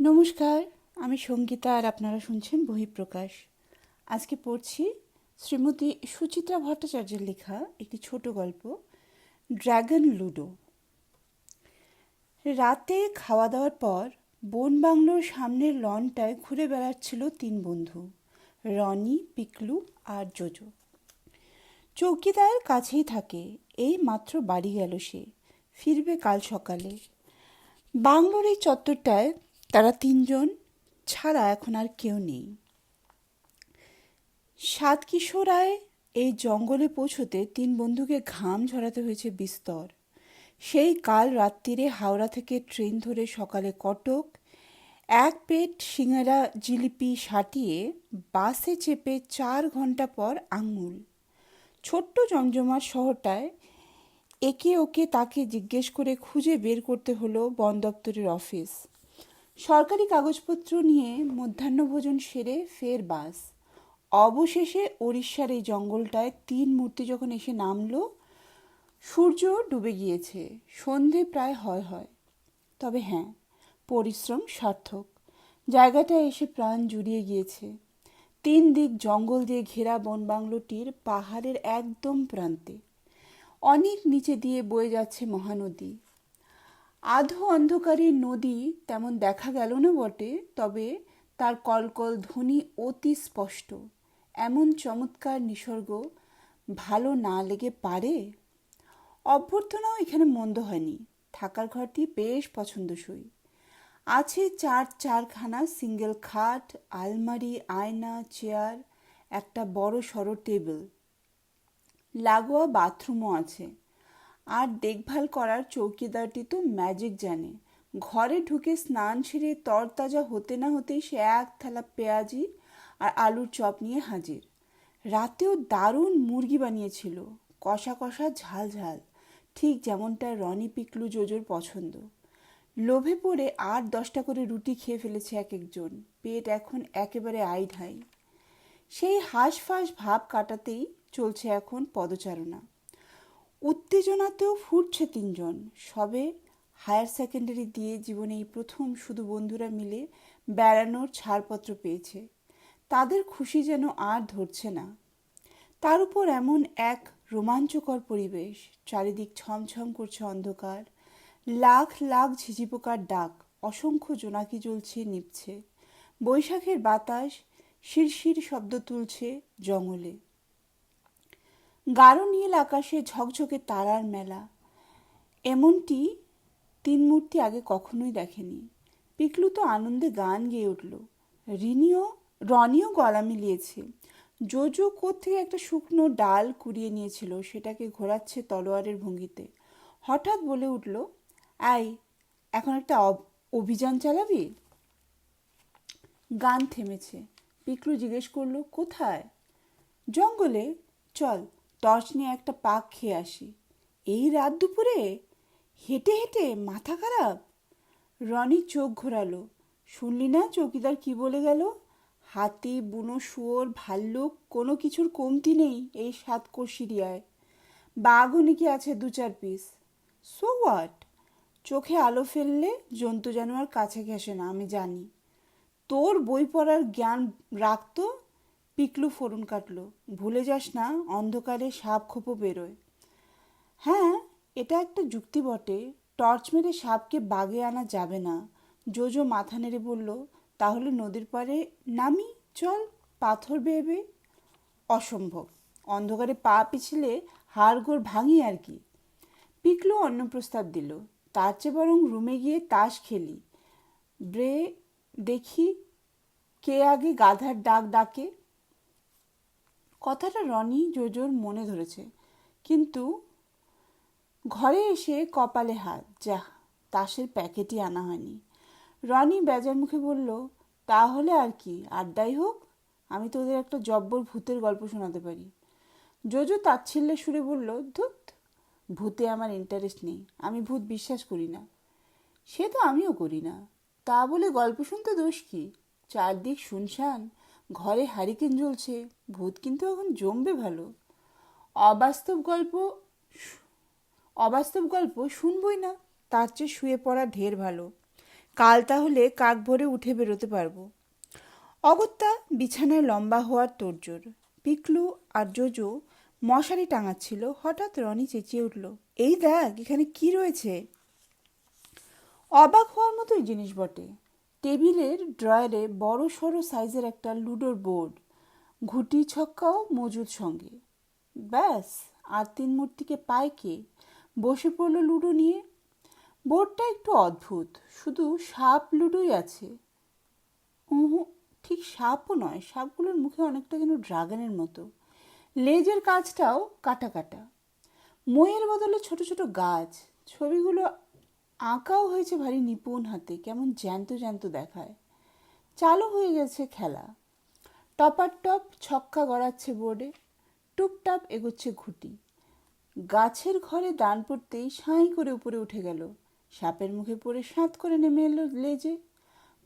নমস্কার, আমি সঙ্গীতা আর আপনারা শুনছেন বহিঃপ্রকাশ। আজকে পড়ছি শ্রীমতী সুচিত্রা ভট্টাচার্যের লেখা একটি ছোট গল্প, ড্র্যাগন লুডো। রাতে খাওয়া দাওয়ার পর বন বাংলোর সামনের লনটায় ঘুরে বেড়াচ্ছিল তিন বন্ধু, রনি, পিকলু আর জোজো। চৌকিদার কাছেই থাকে, এই মাত্র বাড়ি গেল সে, ফিরবে কাল সকালে। বাংলোর এই চত্বরটায় তারা তিনজন ছাড়া এখন আর কেউ নেই। সাত কিশোরায় এই জঙ্গলে পৌঁছতে তিন বন্ধুকে ঘাম ঝরাতে হয়েছে বিস্তর। সেই কাল রাত্রিরে হাওড়া থেকে ট্রেন ধরে সকালে কটক, এক পেট সিঙ্গারা জিলিপি সাটিয়ে বাসে চেপে 4 ঘন্টা পর আঙ্গুল। ছোট্ট জমজমাট শহরটায় একে ওকে তাকে জিজ্ঞেস করে খুঁজে বের করতে হলো বন দপ্তরের অফিস। সরকারি কাগজপত্র নিয়ে মধ্যাহ্নভোজন সেরে ফের বাস। অবশেষে ওড়িশার এই জঙ্গলটায় তিন মূর্তি যখন এসে নামল, সূর্য ডুবে গিয়েছে, সন্ধে প্রায় হয়। তবে হ্যাঁ, পরিশ্রম সার্থক। জায়গাটায় এসে প্রাণ জুড়িয়ে গিয়েছে। 3 দিক জঙ্গল দিয়ে ঘেরা বনবাংলোটির পাহাড়ের একদম প্রান্তে অনেক নিচে দিয়ে বয়ে যাচ্ছে মহানদী। আধো অন্ধকারী নদী তেমন দেখা গেল না বটে, তবে তার কলকল ধ্বনি অতি স্পষ্ট। এমন চমৎকার নিসর্গ ভালো না লেগে পারে? অভ্যর্থনাও এখানে মন্দ হয়নি। থাকার ঘরটি বেশ পছন্দসই। আছে চারখানা সিঙ্গেল খাট, আলমারি, আয়না, চেয়ার, একটা বড় সড়ো টেবিল, লাগোয়া বাথরুমও আছে। আর দেখভাল করার চৌকিদারটি তো ম্যাজিক জানে। ঘরে ঢুকে স্নান সেরে তরতাজা হতে না হতেই সে এক থালা পেঁয়াজি আর আলুর চপ নিয়ে হাজির। রাতেও দারুণ মুরগি বানিয়েছিল, কষা কষা ঝাল ঝাল, ঠিক যেমনটা রনি, পিকলু, জোজোর পছন্দ। লোভে পড়ে 8-10টা করে রুটি খেয়ে ফেলেছে এক একজন। পেট এখন একেবারে আইঢাই। সেই হাঁসফাঁস ভাব কাটাতেই চলছে এখন পদচারণা। উত্তেজনাতেও ফুটছে তিনজন। সবে হায়ার সেকেন্ডারি দিয়ে জীবনে এই প্রথম শুধু বন্ধুরা মিলে বেড়ানোর ছাড়পত্র পেয়েছে। তাদের খুশি যেন আর ধরছে না। তার উপর এমন এক রোমাঞ্চকর পরিবেশ, চারিদিক ছমছম করছে অন্ধকার, লাখ লাখ ঝিঝি পোকার ডাক, অসংখ্য জোনাকি জ্বলছে নিভছে, বৈশাখের বাতাস শিরশির শব্দ তুলছে জঙ্গলে। গাঢ় নীল আকাশে ঝকঝকে তারার মেলা। এমনটি তিন মূর্তি আগে কখনোই দেখেনি। পিকলু তো আনন্দে গান গেয়ে উঠল। রনিও গলা মিলিয়েছে। জোজো কোত্থেকে একটা শুকনো ডাল কুড়িয়ে নিয়েছিল, সেটাকে ঘোরাচ্ছে তলোয়ারের ভঙ্গিতে। হঠাৎ বলে উঠল, আই, এখন একটা অভিযান চালাবি? গান থেমেছে। পিকলু জিজ্ঞেস করলো, কোথায়? জঙ্গলে। চল, টর্চ নিয়ে একটা পাক খেয়ে আসি। এই রাত দুপুরে? হেঁটে হেঁটে মাথা খারাপ? রনি চোখ ঘোরালো। শুনলি না চৌকিদার কি বলে গেল? হাতি, বুনো শুয়োর, ভাল্লুক, কোনো কিছুর কমতি নেই এই 7 কোষ এরিয়ায়। বাঘও নাকি আছে 2-4 পিস। So what? চোখে আলো ফেললে জন্তু জানোয়ার কাছে ঘেঁষে না, আমি জানি। তোর বই পড়ার জ্ঞান রাখতো। পিকলু ফোড়ন কাটল। ভুলে যাস না, অন্ধকারে সাপ খোপও বেরোয়। হ্যাঁ, এটা একটা যুক্তি বটে। টর্চ মেরে সাপকে বাগে আনা যাবে না। জোজো মাথা নেড়ে বলল, তাহলে নদীর পাড়ে নামি, চল, পাথর বেয়ে বেয়ে। অসম্ভব। অন্ধকারে পা পিছলে হাড়গোড় ভাঙি আর কি। পিকলু অন্য প্রস্তাব দিল, তার চেয়ে বরং রুমে গিয়ে তাস খেলি। দেখি কে আগে গাধার ডাক ডাকে। কথাটা রনি জোজোর মনে ধরেছে, কিন্তু ঘরে এসে কপালে হাত, যাহ, তাসের প্যাকেটই আনা হয়নি। রনি বেজার মুখে বলল, তাহলে আর কি, আড্ডাই হোক। আমি তোদের একটা জব্বর ভূতের গল্প শোনাতে পারি। জোজো তাচ্ছিল্যের সুরে বলল, ধুত, ভূতে আমার ইন্টারেস্ট নেই, আমি ভূত বিশ্বাস করি না। সে তো আমিও করি না, তা বলে গল্প শুনতে দোষ কি? চারদিক শুনশান, ঘরে হারিকেন জ্বলছে, ভূত কিন্তু এখন জমবে ভালো। অবাস্তব গল্প অবাস্তব গল্প শুনবই না, তার চেয়ে শুয়ে পড়া ঢের ভালো। কাল তাহলে কাক ভরে উঠে বেরোতে পারবো। অগত্যা বিছানায় লম্বা হওয়ার তোড়জোড়। পিকলু আর জোজো মশারি টাঙাচ্ছিল। হঠাৎ রনি চেঁচিয়ে উঠল, এই দেখ এখানে কি রয়েছে। অবাক হওয়ার মতোই জিনিস বটে। টেবিলের ড্রয়ারে বড় সড়ো সাইজের একটা লুডোর বোর্ড, ঘুটি ছক্কাও মজুদ সঙ্গে। ব্যাস, আর তিন মূর্তিকে পায় কে? বসে পড়ল লুডো নিয়ে। বোর্ডটা একটু অদ্ভুত, শুধু সাপ লুডোই আছে। উহু, ঠিক সাপও নয়, সাপগুলোর মুখে অনেকটা যেন ড্রাগনের মতো। লেজের কাজটাও কাটা কাটা। মইয়ের বদলে ছোট ছোট গাছ। ছবিগুলো আঁকাও হয়েছে ভারী নিপুণ হাতে, কেমন জ্যান্ত জ্যান্ত দেখায়। চালু হয়ে গেছে খেলা। টপার টপ ছক্কা গড়াচ্ছে বোর্ডে, টুপটাপ এগোচ্ছে ঘুটি। গাছের ঘরে দান পড়তেই সাঁই করে উপরে উঠে গেল। সাপের মুখে পড়ে সাঁত করে নেমে এলো লেজে।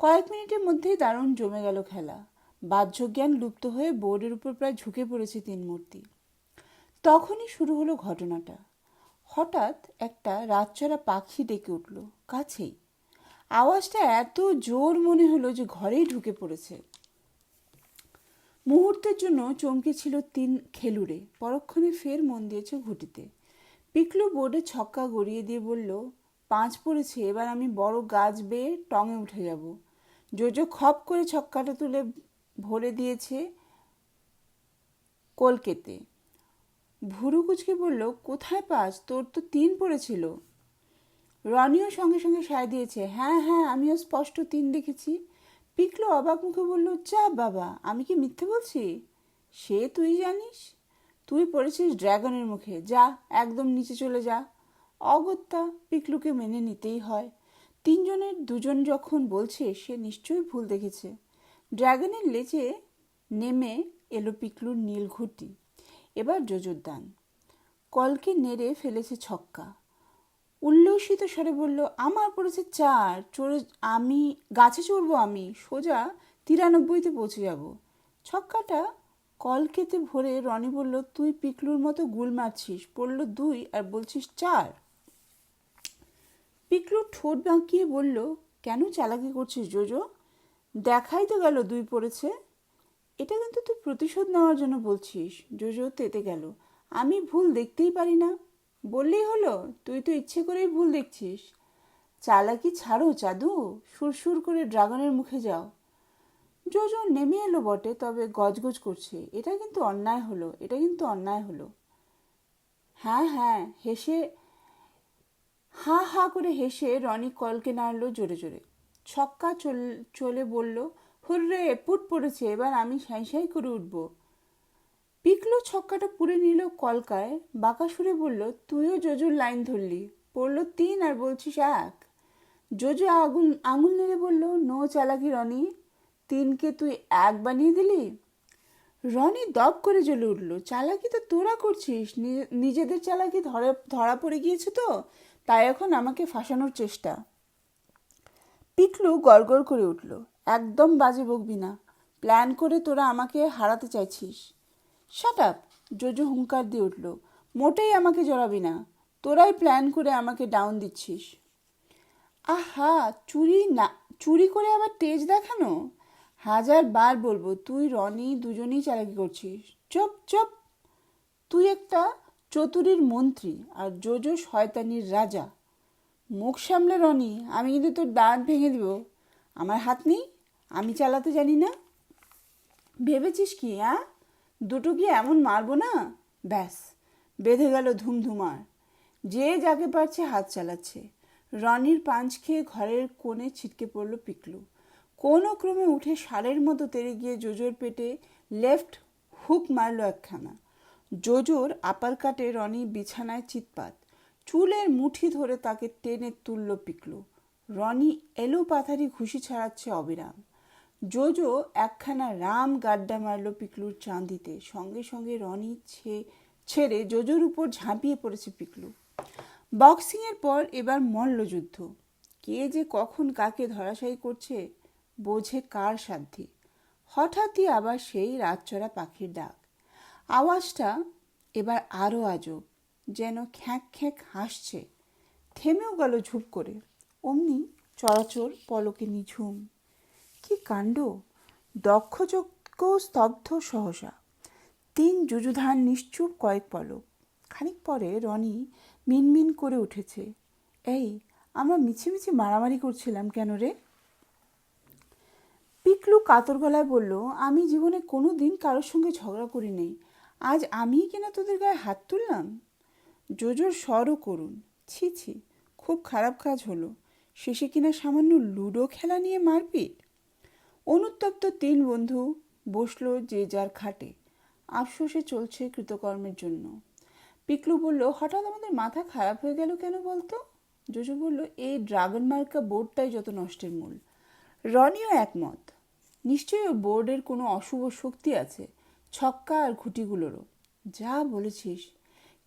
কয়েক মিনিটের মধ্যেই দারুণ জমে গেল খেলা। বাহ্যজ্ঞান লুপ্ত হয়ে বোর্ডের উপর প্রায় ঝুঁকে পড়েছে তিন মূর্তি। তখনই শুরু হলো ঘটনাটা। হঠাৎ একটা রাতচরা পাখি ডেকে উঠল কাছেই। আওয়াজটা এত জোর মনে হলো যে ঘরেই ঢুকে পড়েছে। মুহূর্তের জন্য চমকে ছিল তিন খেলুড়ে, পরক্ষণে ফের মন দিয়েছে ঘুটিতে। পিকলু বোর্ডে ছক্কা গড়িয়ে দিয়ে বলল, 5 পড়েছে, এবার আমি বড় গাছ বেয়ে টঙে উঠে যাব। জোজো খপ করে ছক্কাটা তুলে ভরে দিয়েছে কলকেতে। ভুরু কুচকে বলল, কোথায় 5? তোর তো 3 পড়েছিল। রনিও সঙ্গে সঙ্গে সায় দিয়েছে, হ্যাঁ হ্যাঁ, আমিও স্পষ্ট 3 দেখেছি। পিকলু অবাক মুখে বলল, যা বাবা, আমি কি মিথ্যে বলছি? সে তুই জানিস, তুই পড়েছিস ড্রাগনের মুখে, যা একদম নিচে চলে যা। অগত্যা পিকলুকে মেনে নিতেই হয়। 3 জনের 2 জন যখন বলছে, সে নিশ্চয়ই ভুল দেখেছে। ড্রাগনের লেজে নেমে এলো পিকলুর নীল ঘুটি। এবার জোজোর দান। কলকে নেড়ে ফেলেছে ছক্কা। উল্লসিত স্বরে বলল, আমার পড়েছে 4, চড়ে আমি গাছে চড়বো, আমি সোজা 93তে পৌঁছে যাব। ছক্কাটা কলকেতে ভরে রনি বলল, তুই পিকলুর মতো গুল মারছিস, পড়ল 2 আর বলছিস 4। পিকলু ঠোঁট বাঁকিয়ে বলল, কেন চালাকি করছিস জোজো? দেখাই তো গেল 2 পড়েছে। এটা কিন্তু তুই প্রতিশোধ নেওয়ার জন্য বলছিস। জোজো তেতে গেল, আমি ভুল দেখতেই পারি না বললেই হলো, তুই তো ইচ্ছে করেই ভুল দেখছিস। চালাকি ছাড়ো চাদু, সুরসুর করে ড্রাগনের মুখে যাও। জোজো নেমে এলো বটে, তবে গজগজ করছে, এটা কিন্তু অন্যায় হলো, এটা কিন্তু অন্যায় হলো। হ্যাঁ হ্যাঁ হেসে হা হা করে হেসে রনি কলকে নাড়ল জোরে জোরে। ছক্কা চলে বলল, হুররে, পুট পড়েছে, এবার আমি সাঁই সাঁই করে উঠব। পিকলু ছক্কাটা পুড়ে নিল কলকায়, বাঁকা সুরে বলল, তুইও জোজোর লাইন ধরলি, পড়ল 3 আর বলছিস 1। জোজো আঙুল নেড়ে বলল, নো চালাকি রনি, 3কে তুই 1 বানিয়ে দিলি। রনি দপ করে জ্বলে উঠল, চালাকি তো তোরা করছিস, নিজেদের চালাকি ধরা পড়ে গিয়েছে তো, তাই এখন আমাকে ফাঁসানোর চেষ্টা। পিকলু গড়গড় করে উঠল, একদম বাজে বকবি না, প্ল্যান করে তোরা আমাকে হারাতে চাইছিস। শাট আপ, জোজো হুঙ্কার দিয়ে উঠল, মোটেই আমাকে জড়াবি না, তোরাই প্ল্যান করে আমাকে ডাউন দিচ্ছিস। আহা, চুরি করে আবার তেজ দেখানো? 1000 বার বলবো, তুই রনি দুজনেই চালাকি করছিস। চুপ চুপ, তুই একটা চতুরীর মন্ত্রী আর জোজো শয়তানির রাজা। মুখ সামলে রনি, আমি কিন্তু তোর দাঁত ভেঙে দিব। আমার হাত নেই, আমি চালাতে জানি না। ভেবেছিস কি, হ্যাঁ? দুটো কি এমন মারবো না? ব্যাস, বেঁধে গেল ধুমধুমার। যে যাকে পারছে হাত চালাচ্ছে। রনির পাঞ্চ খেয়ে ঘরের কোণে ছিটকে পড়ল পিকলু। কোনো ক্রমে উঠে ষাঁড়ের মতো তেড়ে গিয়ে জোজোর পেটে লেফট হুক মারল একখানা। জোজোর আপার কাটে রনি বিছানায় চিৎপাত। চুলের মুঠি ধরে তাকে টেনে তুলল পিকলু। রনি এলো পাথারি ঘুষি ছাড়াচ্ছে অবিরাম। জোজো একখানা রাম গাড্ডা মারল পিকলুর চাঁদিতে। সঙ্গে সঙ্গে রনি ছেড়ে জোজোর উপর ঝাঁপিয়ে পড়েছে পিকলু। বক্সিংয়ের পর এবার মল্লযুদ্ধ। কে যে কখন কাকে ধরাশায়ী করছে বোঝে কার সাধ্যি। হঠাৎই আবার সেই রাতচরা পাখির ডাক। আওয়াজটা এবার আরও আজব, যেন খ্যাঁক খ্যাঁক হাসছে। থেমেও গেল ঝুপ করে। অমনি চরাচর পলকে নিঝুম। কি কাণ্ড! দক্ষযজ্ঞ স্তব্ধ সহসা। 3 যুযুধান নিশ্চুপ কয়েক পলক। খানিক পরে রনি মিনমিন করে উঠেছে, এই, আমরা মিছিমিছি মারামারি করছিলাম কেন রে? পিকলু কাতর গলায় বলল, আমি জীবনে কোনো দিন কারোর সঙ্গে ঝগড়া করি নেই, আজ আমিই কিনা তোদের গায়ে হাত তুললাম। জোজোর স্বরও করুন, ছি ছি, খুব খারাপ কাজ হলো। শেষে কিনা সামান্য লুডো খেলা নিয়ে মারপিট। অনুতপ্ত 3 বন্ধু বসলো যে যার খাটে। আফসোসে চলছে কৃতকর্মের জন্য। পিকলু বলল, হঠাৎ আমাদের মাথা খারাপ হয়ে গেল কেন বলতো? জোজো বলল, এই ড্রাগন মার্কা বোর্ডটাই যত নষ্টের মূল। রনিও একমত, নিশ্চয়ই ওই বোর্ডের কোনো অশুভ শক্তি আছে, ছক্কা আর ঘুটিগুলোরও। যা বলেছিস,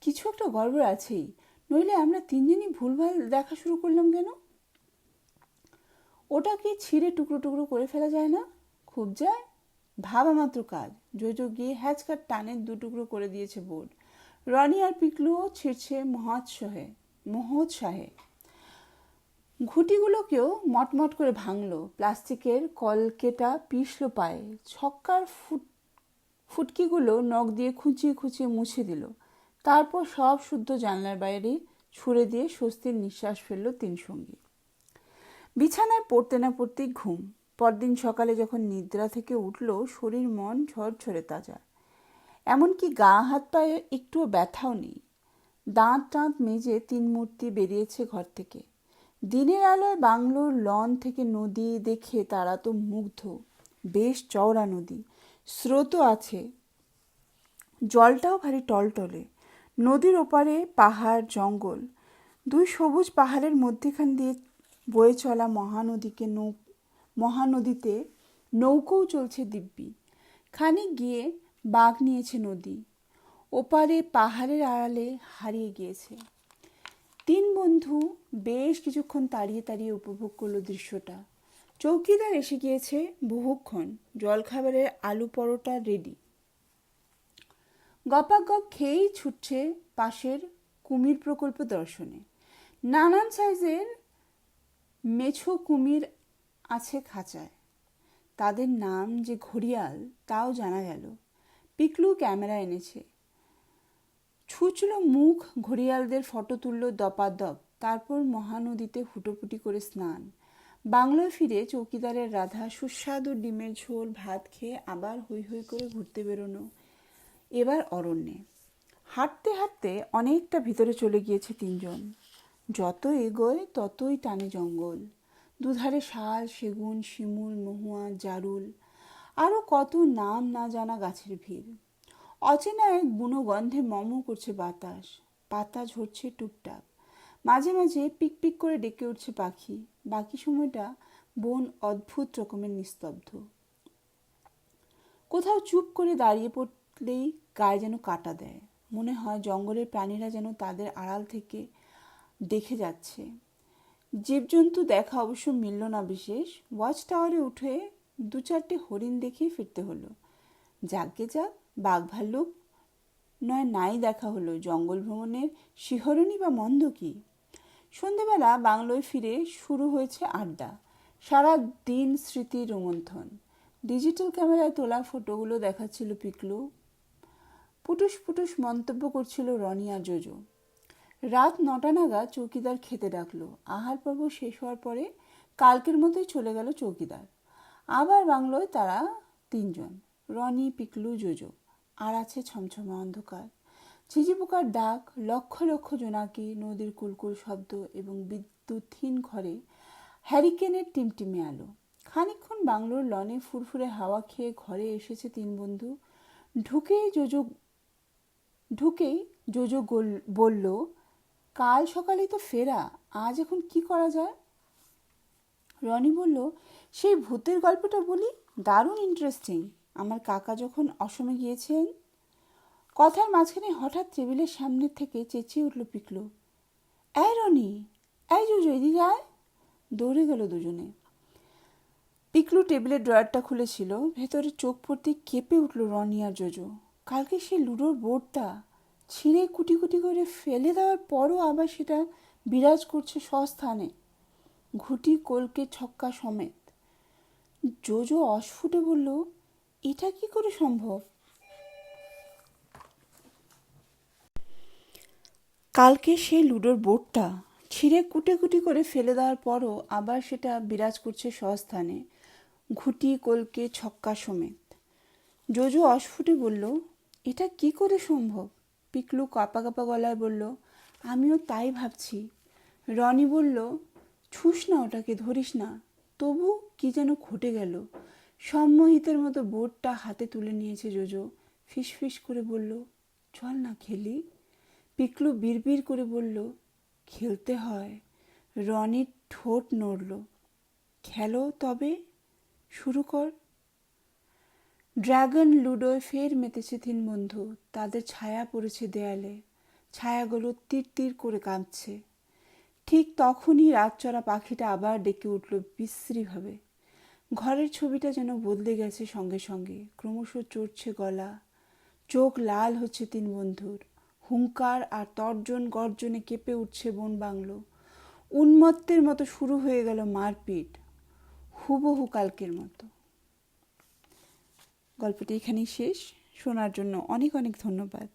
কিছু একটা গড়বড় আছেই, নইলে আমরা 3 জনই ভুলভাল দেখা শুরু করলাম কেন? ওটা কি ছিঁড়ে টুকরো টুকরো করে ফেলা যায় না? খুব যায়, ভাবা মাত্র কাজ। জোজো গিয়ে হ্যাচকার টানে 2 টুকরো করে দিয়েছে বোর্ড। রনি আর পিকলুও ছিঁড়ছে মহোৎসাহে। ঘুটিগুলোকেও মটমট করে ভাঙলো, প্লাস্টিকের কলকেটা পিষল পায়ে, ছক্কার ফুটকিগুলো নখ দিয়ে খুঁচিয়ে খুঁচিয়ে মুছে দিল। তারপর সব শুদ্ধ জানলার বাইরে ছুঁড়ে দিয়ে স্বস্তির নিঃশ্বাস ফেলল 3 সঙ্গী। বিছানায় পড়তে না পড়তেই ঘুম। পরদিন সকালে যখন নিদ্রা থেকে উঠল, শরীর মন ঝরঝরে তাজা, এমনকি গা হাত পায়ে একটুও ব্যথাও নেই। দাঁত টাঁত মেজে 3 মূর্তি বেরিয়েছে ঘর থেকে। দিনের আলোয় বাংলোর লন থেকে নদী দেখে তারা তো মুগ্ধ। বেশ চওড়া নদী, স্রোতও আছে, জলটাও ভারী টলটলে। নদীর ওপারে পাহাড় জঙ্গল, 2 সবুজ পাহাড়ের মধ্যেখান দিয়ে বয়ে চলা মহানদীতে নৌকোও চলছে দিব্যি। খানিক গিয়ে বাঁক নিয়েছে নদী, ওপারে পাহাড়ের আড়ালে হারিয়ে গিয়েছে। 3 বন্ধু বেশ কিছুক্ষণ তাড়িয়ে তাড়িয়ে উপভোগ করলো দৃশ্যটা। চৌকিদার এসে গিয়েছে বহুক্ষণ, জলখাবারের আলু পরোটা রেডি। গপাগপ খেয়েই ছুটছে পাশের কুমির প্রকল্প দর্শনে। নানান সাইজের মেছো কুমির আছে খাঁচায়, তাদের নাম যে ঘড়িয়াল তাও জানা গেল। পিকলু ক্যামেরা এনেছে, ছুঁচলো মুখ ঘড়িয়ালদের ফটো তুলল দপাদপ, তারপর মহানদীতে হুটোপুটি করে স্নান। বাংলোয় ফিরে চৌকিদারের রাধা সুস্বাদু ডিমের ঝোল ভাত খেয়ে আবার হৈ হৈ করে ঘুরতে বেরোনো। এবার অরণ্যে হাঁটতে হাঁটতে অনেকটা ভিতরে চলে গিয়েছে 3 জন। যত এগোয় ততই টানে জঙ্গল, দুধারে শাল, সেগুন, শিমুল, মহুয়া, জারুল, আরও কত নাম না জানা গাছের ভিড়। অচেনা এক বুনো গন্ধে মম করছে বাতাস, পাতা ঝরছে টুকটাক, মাঝে মাঝে পিক পিক করে ডেকে উঠছে পাখি। বাকি সময়টা বন অদ্ভুত রকমের নিস্তব্ধ। কোথাও চুপ করে দাঁড়িয়ে পড়লেই গায়ে যেন কাটা দেয়, মনে হয় জঙ্গলের প্রাণীরা যেন তাদের আড়াল থেকে দেখে যাচ্ছে। জীবজন্তু দেখা অবশ্য মিলল না বিশেষ। ওয়াচ টাওয়ারে উঠে 2-4টে হরিণ দেখিয়ে ফিরতে হলো। যাকে যাক, বাঘ ভাল্লুক নয় নাই দেখা হলো, জঙ্গল ভ্রমণের শিহরণই বা মন্দ কি? সন্ধেবেলা বাংলোয় ফিরে শুরু হয়েছে আড্ডা। সারা দিন স্মৃতির রোমন্থন। ডিজিটাল ক্যামেরায় তোলা ফটোগুলো দেখাচ্ছিল পিকলু, পুটুস পুটুস মন্তব্য করছিল রনি আর জোজো। রাত 9টা নাগাদ চৌকিদার খেতে ডাকলো। আহার পর্ব শেষ হওয়ার পরে কালকের মতোই চলে গেল চৌকিদার। আবার বাংলোয় তারা 3 জন, রনি, পিকলু, জোজো। আর আছে ছমছমা অন্ধকার, ঝিঝি পোকার ডাক, লক্ষ লক্ষ জোনাকি, নদীর কুলকুল শব্দ এবং বিদ্যুৎহীন ঘরে হ্যারিকেনের টিমটিমে আলো। খানিকক্ষণ বাংলোর লনে ফুরফুরে হাওয়া খেয়ে ঘরে এসেছে 3 বন্ধু। ঢুকেই জোজো বলল, কাল সকালেই তো ফেরা, আজ এখন কি করা যায়? রনি বলল, সেই ভূতের গল্পটা বলি, দারুণ ইন্টারেস্টিং। আমার কাকা যখন অসমে গিয়েছেন। কথার মাঝখানে হঠাৎ টেবিলের সামনে থেকে চেঁচিয়ে উঠল পিকলু, এই রনি, এই জোজো, এদিকে আয়। দৌড়ে গেল দুজনে। পিকলু টেবিলের ড্রয়ারটা খুলেছিল, ভেতরে চোখ পড়তে কেঁপে উঠল রনি আর জোজো। কালকে সেই লুডোর বোর্ডটা ছিঁড়ে কুটি কুটি করে ফেলে দেওয়ার পরও আবার সেটা বিরাজ করছে স্বস্থানে। ঘুটি কলকে ছক্কা সমেত। জোজো অস্ফুটে বলল, এটা কি করে সম্ভব? কালকে সেই লুডোর বোর্ডটা ছিঁড়ে কুটে কুটি করে ফেলে দেওয়ার পরও আবার সেটা বিরাজ করছে স্বস্থানে, ঘুটি কলকে ছক্কা সমেত। জোজো অস্ফুটে বলল, এটা কি করে সম্ভব? পিকলু কাঁপা কাঁপা গলায় বলল, আমিও তাই ভাবছি। রনি বলল, ছুস না ওটাকে, ধরিস না। তবু কি যেন ঘটে গেল। সম্মোহিতের মতো বোর্ডটা হাতে তুলে নিয়েছে জোজো। ফিসফিস করে বলল, চল না খেলি। পিকলু বিড়বিড় করে বলল, খেলতে হয়। রনির ঠোঁট নড়ল। খেলো তবে, শুরু কর। ড্রাগন লুডোয় ফের মেতেছে তিন বন্ধু। তাদের ছায়া পড়েছে দেয়ালে। ছায়াগুলো তীর তীর করে কাঁপছে। ঠিক তখনই রাতচরা পাখিটা আবার ডেকে উঠল বিশ্রীভাবে। ঘরের ছবিটা যেন বদলে গেছে সঙ্গে সঙ্গে। ক্রমশ চড়ছে গলা। চোখ লাল হচ্ছে তিন বন্ধুর। হুঙ্কার আর তর্জন গর্জনে কেঁপে উঠছে বন বাংলো। উন্মত্তের মতো শুরু হয়ে গেল মারপিট, হুবহু কালকের মতো। গল্পটি এখানেই শেষ। শোনার জন্য অনেক অনেক ধন্যবাদ।